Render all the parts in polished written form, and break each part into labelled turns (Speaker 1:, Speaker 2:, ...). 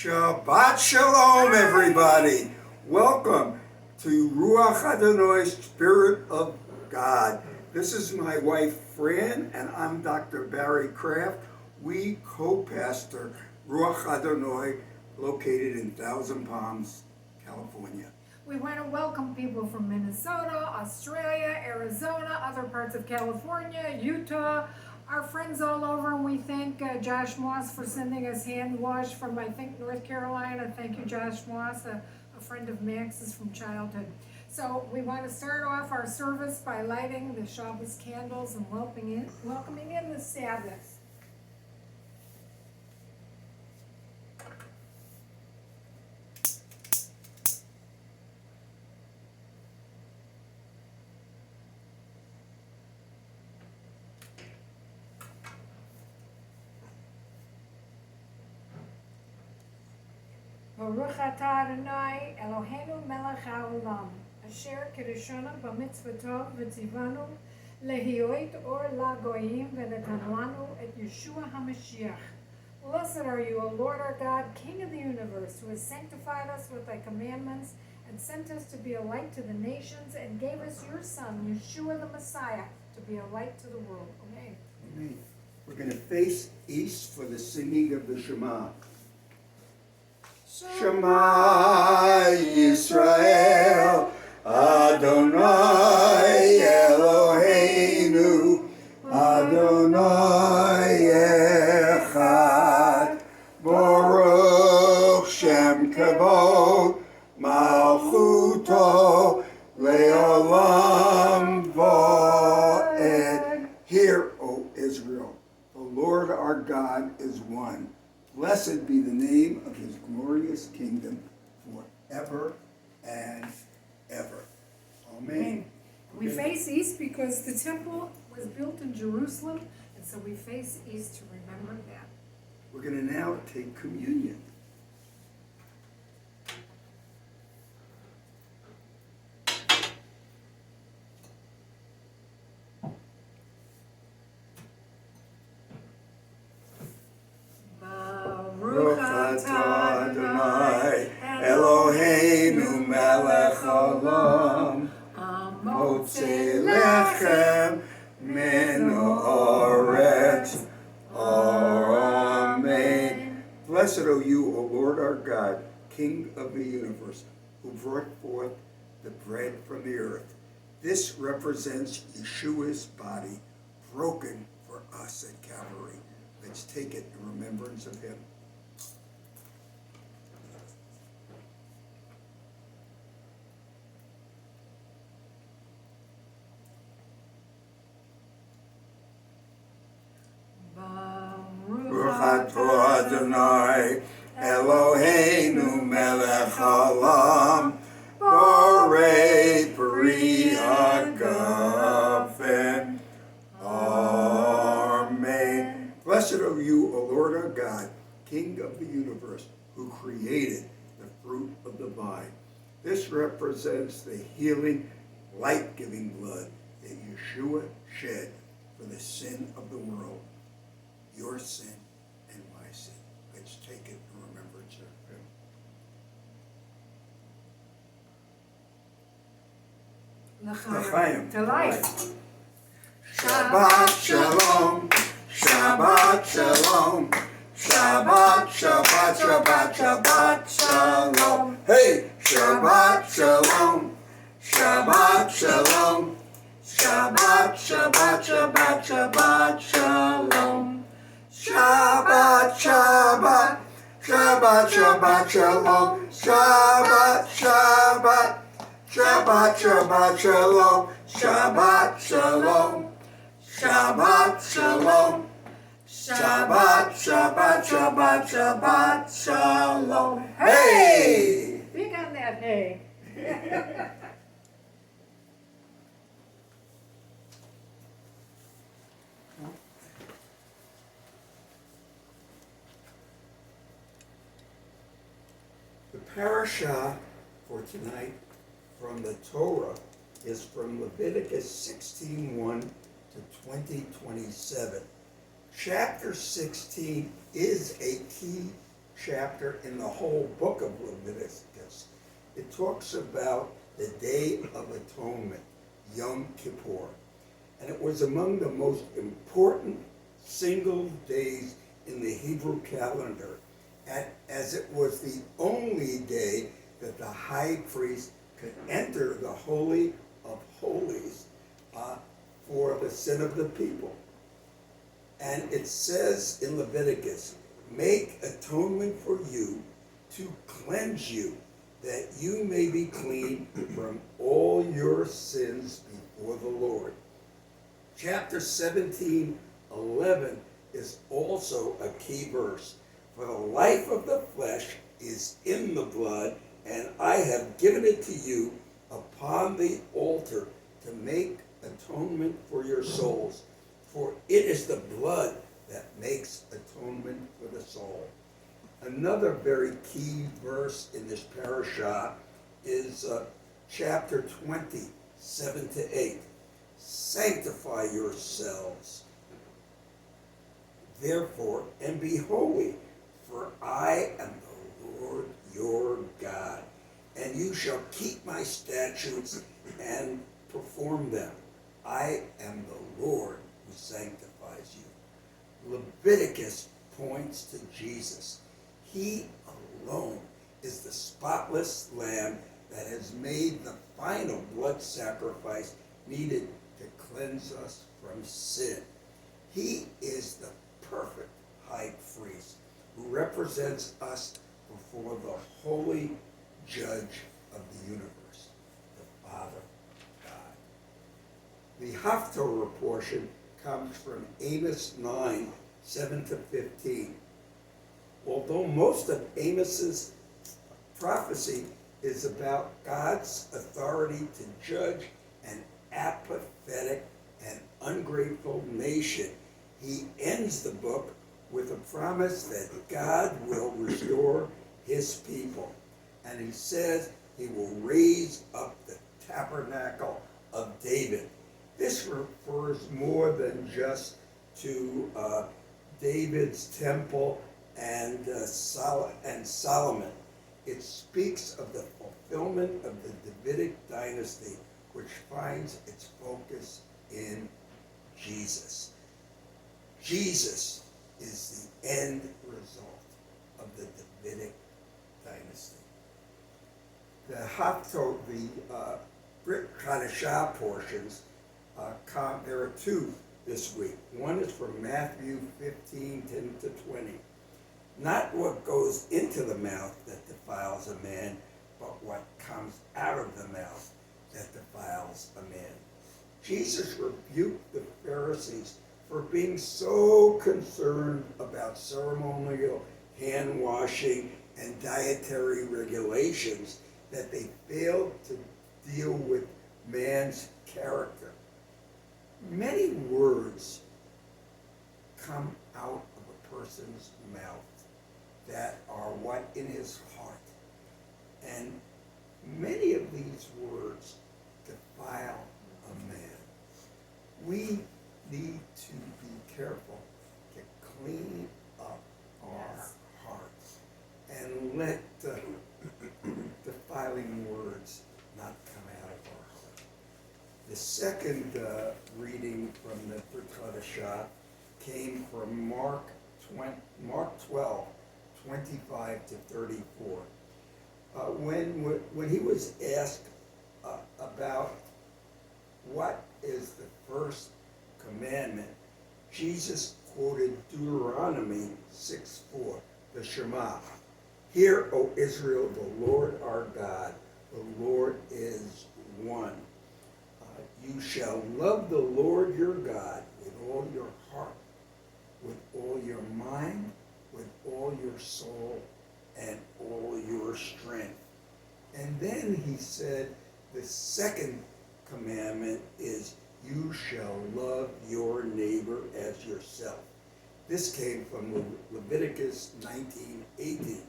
Speaker 1: Shabbat Shalom, everybody. Welcome to Ruach Adonai, Spirit of God. This is my wife, Fran, and I'm Dr. Barry Kraft. We co-pastor Ruach Adonai, located in Thousand Palms, California.
Speaker 2: We want to welcome people from Minnesota, Australia, Arizona, other parts of California, Utah, our friends all over, and we thank Josh Moss for sending us hand wash from, I think, North Carolina. Thank you, Josh Moss, a friend of Max's from childhood. So we want to start off our service by lighting the Shabbos candles and welcoming in the Sabbath. Baruch atah Adonai Eloheinu melech haolam, asher kirishonu b'mitzvotov v'tzivanu lehiyot or lagoyim v'natan lanu et Yeshua HaMashiach. Blessed are you, O Lord our God, King of the universe, who has sanctified us with thy commandments and sent us to be a light to the nations and gave us your Son, Yeshua the Messiah, to be a light to the world. Amen.
Speaker 1: Amen. We're going to face east for the singing of the Shema. Shema Yisrael, Adonai Eloheinu, Adonai Echad, Baruch Shem Kavod, Malchuto, Leolam Va'ed. Hear, O Israel, the Lord our God is one. Blessed be the name of his glorious kingdom forever and ever. Amen.
Speaker 2: We face east because the temple was built in Jerusalem, and so we face east to remember that.
Speaker 1: We're going to now take communion. Baruch atah Adonai Eloheinu melech haolam, Motzei lechem minu haaretz. Amen. Blessed are you, O Lord our God, King of the universe, who brought forth the bread from the earth. This represents Yeshua's body, broken for us at Calvary. Let's take it in remembrance of him. Baruch atah Adonai Eloheinu melech haolam, borei peri hagafen. Amen. Blessed are you, O Lord our God, King of the universe, who created the fruit of the vine. This represents the healing, life-giving blood that Yeshua shed for the sin of the world. Your sin and my sin. Let's take it in remembrance of him.
Speaker 2: L'chaim, to life.
Speaker 1: Shabbat Shalom, Shabbat Shalom, Shabbat, Shabbat, Shabbat, Shabbat Shalom. Hey! Shabbat Shalom, Shabbat Shalom, Shabbat, Shabbat, Shabbat, Shabbat Shalom. Shabbat, Shabbat, Shabbat, Shabbat Shalom, Shabbat, Shabbat, Shabbat, Shabbat Shalom, Shabbat Shalom, Shabbat Shalom, Shabbat, Shabbat, Shabbat, Shabbat Shalom. Hey!
Speaker 2: Big on that, hey.
Speaker 1: The parasha for tonight from the Torah is from Leviticus 16:1 to 20:27. Chapter 16 is a key chapter in the whole book of Leviticus. It talks about the Day of Atonement, Yom Kippur. And it was among the most important single days in the Hebrew calendar, as it was the only day that the high priest could enter the Holy of Holies for the sin of the people. And it says in Leviticus, make atonement for you to cleanse you, that you may be clean from all your sins before the Lord. Chapter 17:11 is also a key verse. For the life of the flesh is in the blood, and I have given it to you upon the altar to make atonement for your souls. For it is the blood that makes atonement for the soul. Another very key verse in this parashah is chapter 20, 7-8. Sanctify yourselves, therefore, and be holy, for I am the Lord your God, and you shall keep my statutes and perform them. I am the Lord who sanctifies you. Leviticus points to Jesus. He alone is the spotless lamb that has made the final blood sacrifice needed to cleanse us from sin. He is the perfect high priest who represents us before the holy judge of the universe, the Father God. The Haftorah portion comes from Amos 9, 7-15. Although most of Amos's prophecy is about God's authority to judge an apathetic and ungrateful nation, he ends the book with a promise that God will restore his people. And he says he will raise up the tabernacle of David. This refers more than just to David's temple and Solomon. It speaks of the fulfillment of the Davidic dynasty, which finds its focus in Jesus. Jesus is the end result of the Davidic dynasty. The Haftorah, the Brit Chadashah portions, there are two this week. One is from Matthew 15, 10-20. Not what goes into the mouth that defiles a man, but what comes out of the mouth that defiles a man. Jesus rebuked the Pharisees for being so concerned about ceremonial hand washing and dietary regulations that they failed to deal with man's character. Many words come out of a person's mouth that are what in his heart. And many of these words defile a man. We need to be careful to clean up our hearts and let defiling words not come out of our heart. The second reading from the Brit Chadashah came from Mark 12, 25-34. When he was asked about what is the first commandment, Jesus quoted Deuteronomy 6:4, the Shema. Hear, O Israel, the Lord our God, the Lord is one. You shall love the Lord your God with all your heart, with all your mind, with all your soul, and all your strength. And then he said, the second commandment is, you shall love your neighbor as yourself. This came from Leviticus 19:18.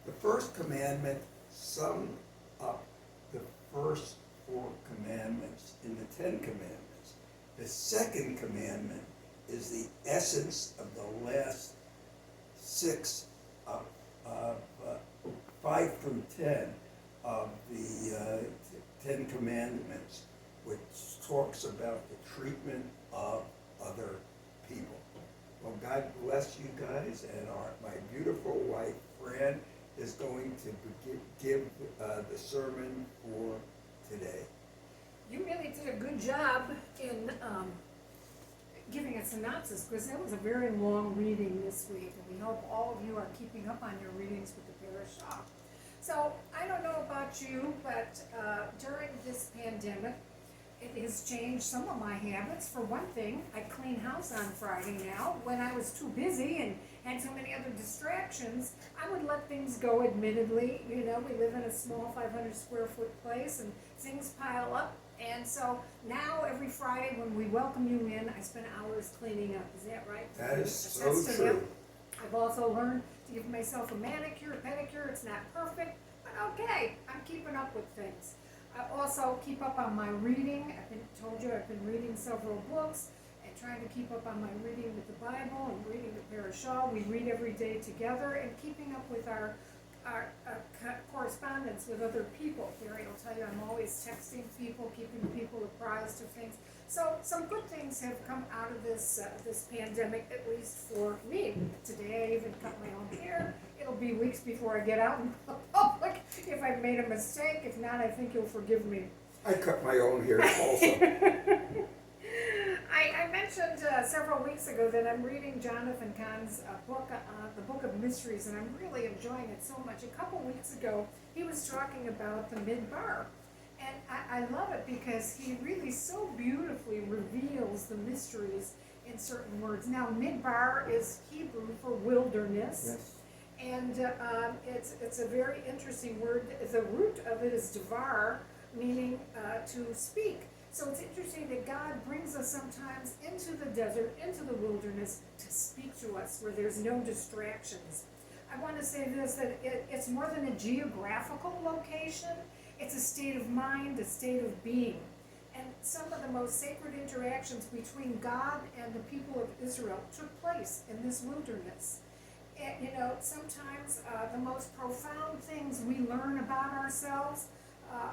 Speaker 1: The first commandment summed up the first 4 commandments in the 10 commandments. The second commandment is the essence of the last 6 5 through 10 of the Ten Commandments, which talks about the treatment of other people. Well, God bless you guys, and my beautiful wife, Fran, is going to give the sermon for today.
Speaker 2: You really did a good job in giving a synopsis, because that was a very long reading this week, and we hope all of you are keeping up on your readings with the Parashah. So, I don't know about you, but during this pandemic, it has changed some of my habits. For one thing, I clean house on Friday now. When I was too busy and had so many other distractions, I would let things go, admittedly. You know, we live in a small 500 square foot place and things pile up. And so now every Friday when we welcome you in, I spend hours cleaning up. Is that right?
Speaker 1: That is so
Speaker 2: Attest to
Speaker 1: true.
Speaker 2: them. I've also learned to give myself a manicure, a pedicure. It's not perfect, but okay, I'm keeping up with things. I also keep up on my reading. I've been reading several books and trying to keep up on my reading with the Bible and reading the Parashah. We read every day together and keeping up with our correspondence with other people. Gary will tell you I'm always texting people, keeping people apprised of things. So some good things have come out of this pandemic, at least for me. Today I even cut my own hair. It'll be weeks before I get out in public if I've made a mistake. If not, I think you'll forgive me.
Speaker 1: I cut my own hair also.
Speaker 2: I mentioned several weeks ago that I'm reading Jonathan Cahn's book, the Book of Mysteries, and I'm really enjoying it so much. A couple weeks ago, he was talking about the Midbar, and I love it because he really so beautifully reveals the mysteries in certain words. Now, Midbar is Hebrew for wilderness.
Speaker 1: Yes.
Speaker 2: And it's a very interesting word. The root of it is devar, meaning to speak. So it's interesting that God brings us sometimes into the desert, into the wilderness, to speak to us where there's no distractions. I want to say this, that it's more than a geographical location. It's a state of mind, a state of being. And some of the most sacred interactions between God and the people of Israel took place in this wilderness. And, you know, sometimes the most profound things we learn about ourselves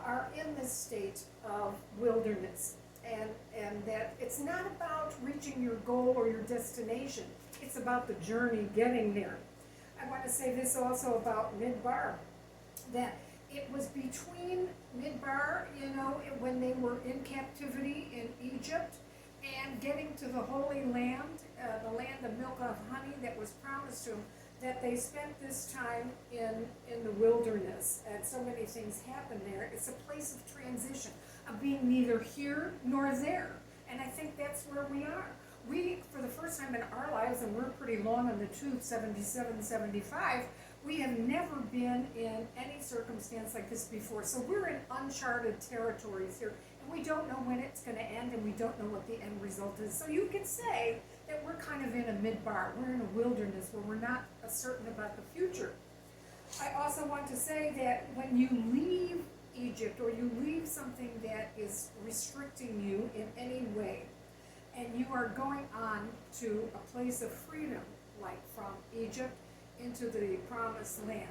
Speaker 2: are in this state of wilderness. And that it's not about reaching your goal or your destination. It's about the journey getting there. I want to say this also about Midbar, that it was between Midbar, you know, when they were in captivity in Egypt, and getting to the Holy Land, the land of milk and honey that was promised to them, that they spent this time in the wilderness, and so many things happened there. It's a place of transition, of being neither here nor there, and I think that's where we are. We, for the first time in our lives, and we're pretty long on the tooth, 77, 75, we have never been in any circumstance like this before. So we're in uncharted territories here, and we don't know when it's going to end, and we don't know what the end result is. So you could say that we're kind of in a midbar. We're in a wilderness where we're not certain about the future. I also want to say that when you leave Egypt, or you leave something that is restricting you in any way, and you are going on to a place of freedom, like from Egypt into the promised land,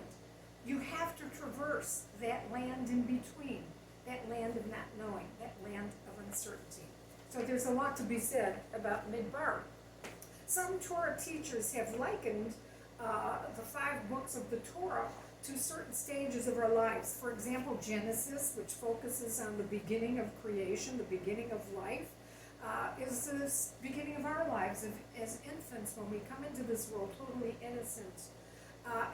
Speaker 2: you have to traverse that land in between, that land of not knowing, that land of uncertainty. So there's a lot to be said about Midbar. Some Torah teachers have likened the 5 books of the Torah to certain stages of our lives. For example, Genesis, which focuses on the beginning of creation, the beginning of life, is the beginning of our lives as infants when we come into this world totally innocent.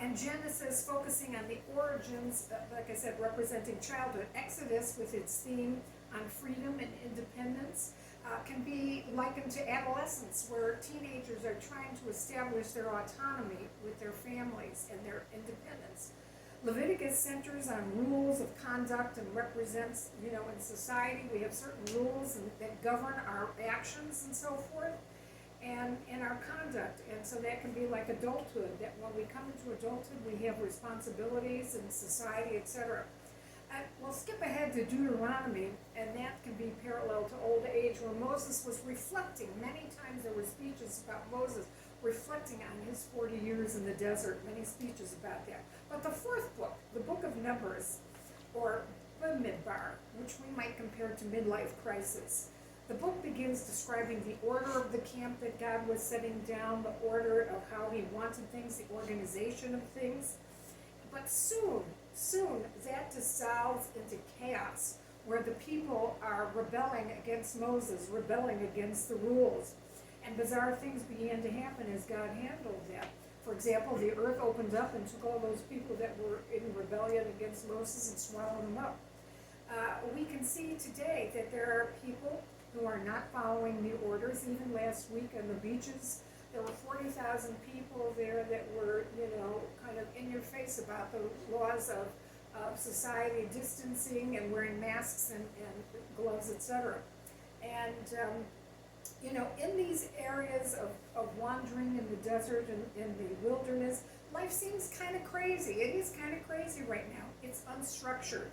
Speaker 2: And Genesis, focusing on the origins, like I said, representing childhood. Exodus, with its theme on freedom and independence, can be likened to adolescence, where teenagers are trying to establish their autonomy with their families and their independence. Leviticus centers on rules of conduct and represents, you know, in society we have certain rules that govern our actions and so forth, and our conduct. And so that can be like adulthood, that when we come into adulthood we have responsibilities in society, etc. We'll skip ahead to Deuteronomy, and that can be parallel to old age, where Moses was reflecting. Many times there were speeches about Moses reflecting on his 40 years in the desert, many speeches about that. But the 4th book, The book of Numbers, or Bamidbar, which we might compare to midlife crisis. The book begins describing the order of the camp that God was setting down, the order of how he wanted things, the organization of things. But soon, that dissolves into chaos, where the people are rebelling against Moses, rebelling against the rules. And bizarre things began to happen as God handled that. For example, the earth opened up and took all those people that were in rebellion against Moses and swallowed them up. We can see today that there are people who are not following the orders. Even last week on the beaches, there were 40,000 people there that were, kind of in your face about the laws of society, distancing and wearing masks and gloves, etc. And, in these areas of wandering in the desert and in the wilderness, life seems kind of crazy. It is kind of crazy right now. It's unstructured.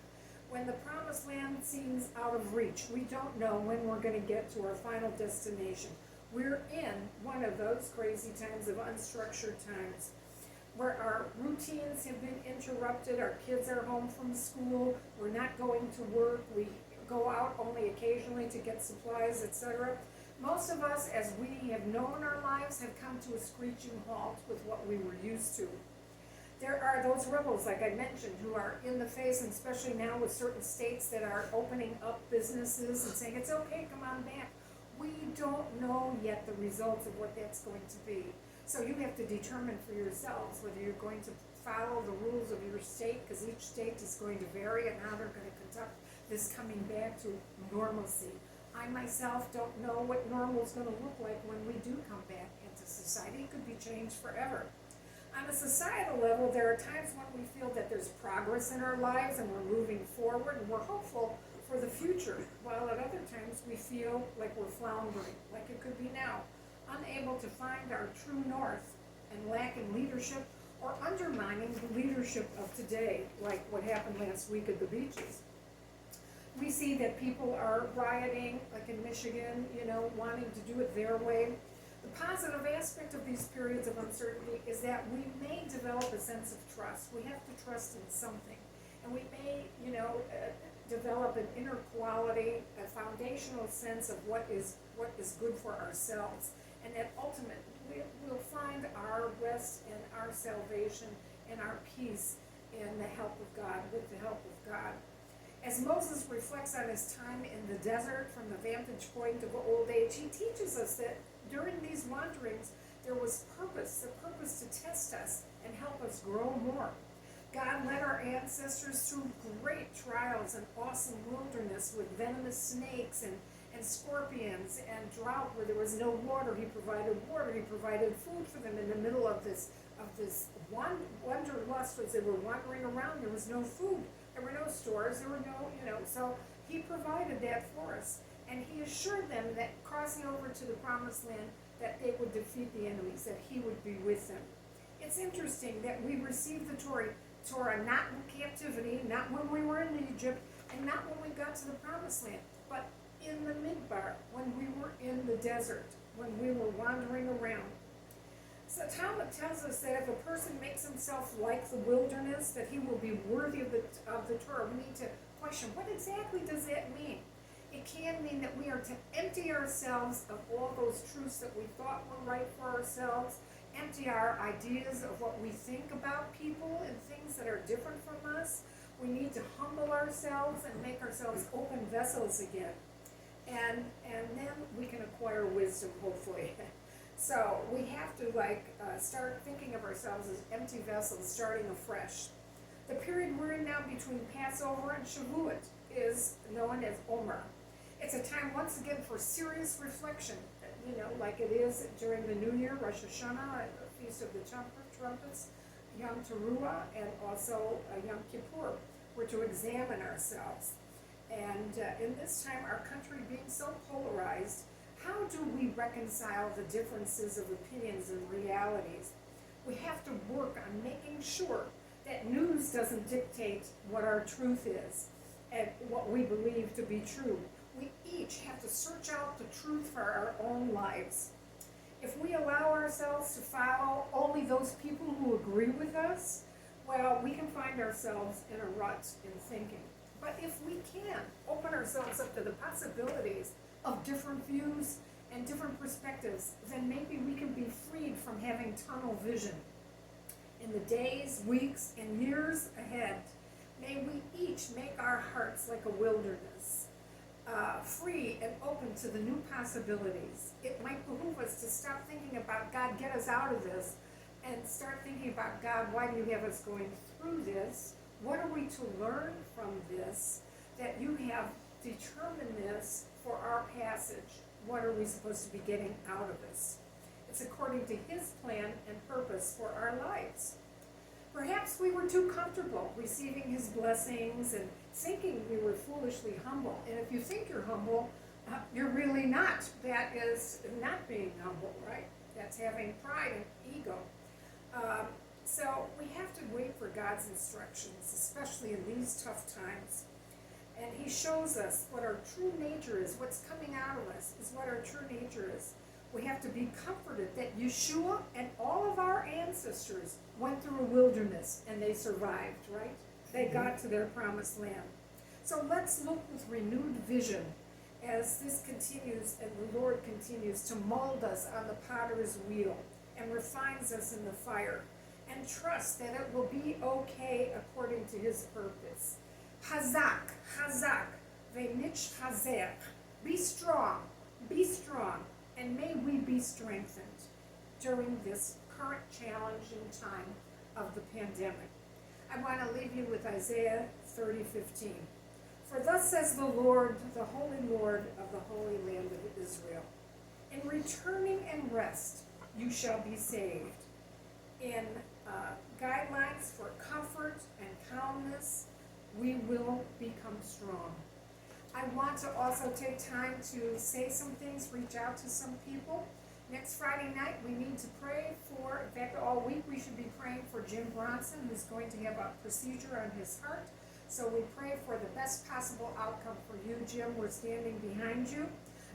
Speaker 2: When the promised land seems out of reach, we don't know when we're going to get to our final destination. We're in one of those crazy times of unstructured times, where our routines have been interrupted, our kids are home from school, we're not going to work, we go out only occasionally to get supplies, etc. Most of us, as we have known our lives, have come to a screeching halt with what we were used to. There are those rebels, like I mentioned, who are in the face, and especially now with certain states that are opening up businesses and saying, it's okay, come on back. We don't know yet the results of what that's going to be. So you have to determine for yourselves whether you're going to follow the rules of your state, because each state is going to vary and how they're going to conduct this coming back to normalcy. I myself don't know what normal is going to look like when we do come back into society. It could be changed forever. On a societal level, there are times when we feel that there's progress in our lives and we're moving forward and we're hopeful for the future, while at other times we feel like we're floundering, like it could be now, unable to find our true north and lacking leadership or undermining the leadership of today, like what happened last week at the beaches. We see that people are rioting, like in Michigan, wanting to do it their way. The positive aspect of these periods of uncertainty is that we may develop a sense of trust. We have to trust in something. And we may, develop an inner quality, a foundational sense of what is good for ourselves. And that ultimately we'll find our rest and our salvation and our peace in the help of God, with the help of God. As Moses reflects on his time in the desert from the vantage point of old age, he teaches us that during these wanderings, there was purpose, the purpose to test us and help us grow more. God led our ancestors through great trials and awesome wilderness with venomous snakes and scorpions and drought where there was no water. He provided water. He provided food for them in the middle of this wanderlust as they were wandering around. There was no food. There were no stores. There were no, so he provided that for us. And he assured them that crossing over to the promised land, that they would defeat the enemies, that he would be with them. It's interesting that we received the Torah not in captivity, not when we were in Egypt, and not when we got to the promised land, but in the midbar, when we were in the desert, when we were wandering around. So Talmud tells us that if a person makes himself like the wilderness, that he will be worthy of the Torah. We need to question, what exactly does that mean? It can mean that we are to empty ourselves of all those truths that we thought were right for ourselves, empty our ideas of what we think about people and things that are different from us. We need to humble ourselves and make ourselves open vessels again. And then we can acquire wisdom, hopefully. So we have to start thinking of ourselves as empty vessels, starting afresh. The period we're in now between Passover and Shavuot is known as Omer. It's a time once again for serious reflection, like it is during the New Year, Rosh Hashanah, and the Feast of the Trumpets, Yom Teruah, and also Yom Kippur. We're to examine ourselves. And in this time, our country being so polarized, how do we reconcile the differences of opinions and realities? We have to work on making sure that news doesn't dictate what our truth is and what we believe to be true. We each have to search out the truth for our own lives. If we allow ourselves to follow only those people who agree with us, Well, we can find ourselves in a rut in thinking. But if we can open ourselves up to the possibilities of different views and different perspectives, then maybe we can be freed from having tunnel vision. In the days, weeks, and years ahead, may we each make our hearts like a wilderness, free and open to the new possibilities. It might behoove us to stop thinking about, God, get us out of this, and start thinking about, God, why do you have us going through this? What are we to learn from this? That you have determined this for our passage. What are we supposed to be getting out of this? It's according to his plan and purpose for our lives. Perhaps we were too comfortable receiving his blessings and thinking we were foolishly humble. And if you think you're humble, you're really not. That is not being humble, right? That's having pride and ego. So we have to wait for God's instructions, especially in these tough times. And he shows us what our true nature is. What's coming out of us is what our true nature is. We have to be comforted that Yeshua and all of our ancestors went through a wilderness and they survived, right? They got to their promised land. So let's look with renewed vision as this continues and the Lord continues to mold us on the potter's wheel and refines us in the fire, and trust that it will be okay according to his purpose. Hazak, hazak, ve'nich hazek. Be strong, and may we be strengthened during this current challenging time of the pandemic. I want to leave you with Isaiah 30:15. For thus says the Lord, the Holy Lord of the Holy Land of Israel, in returning and rest you shall be saved. In guidelines for comfort and calmness, we will become strong. I want to also take time to say some things, reach out to some people. Next Friday night, we need to pray for, in fact, all week we should be praying for Jim Bronson, who's going to have a procedure on his heart. So we pray for the best possible outcome for you, Jim. We're standing behind you.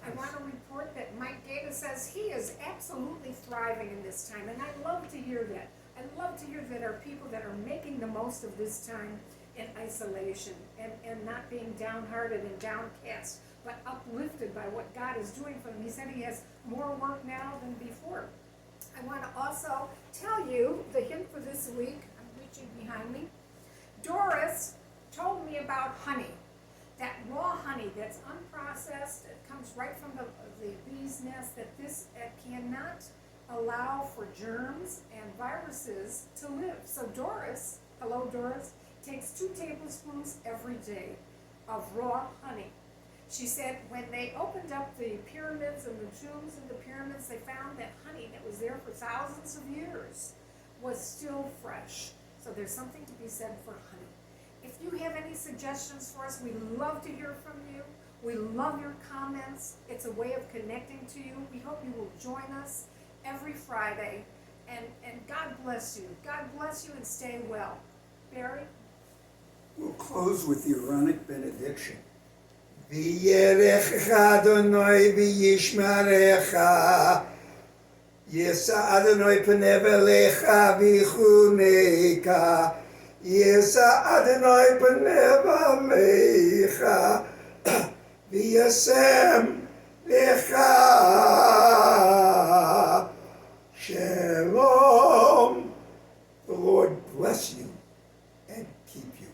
Speaker 2: I want to report that Mike Gata says he is absolutely thriving in this time, and I love to hear that. I love to hear that there are people that are making the most of this time in isolation and not being downhearted and downcast, but uplifted by what God is doing for them. He said he has more work now than before. I want to also tell you the hint for this week. I'm reaching behind me. Doris told me about honey. That raw honey that's unprocessed, it comes right from the bee's nest, that this cannot allow for germs and viruses to live. So Doris, hello Doris, takes 2 tablespoons every day of raw honey. She said when they opened up the pyramids and the tombs in the pyramids, they found that honey that was there for thousands of years was still fresh. So there's something to be said for honey. If you have any suggestions for us, we love to hear from you. We love your comments. It's a way of connecting to you. We hope you will join us every Friday. And God bless you. God bless you and stay well. Barry?
Speaker 1: We'll close with the Aaronic benediction. V'yerechecha Adonai v'yishmerecha, Yisa Adonai p'nev elecha v'chunecha, Yisa Adonai p'nev alecha, v'yasem lecha shalom. The Lord bless you and keep you.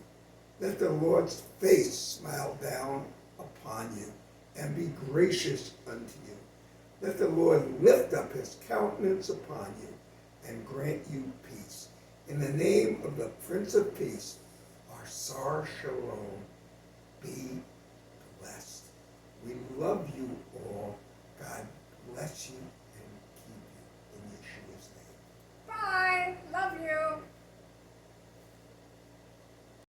Speaker 1: Let the Lord's face smile down upon you and be gracious unto you. Let the Lord lift up his countenance upon you and grant you peace. In the name of the Prince of Peace, our Sar Shalom, be blessed. We love you all. God bless you.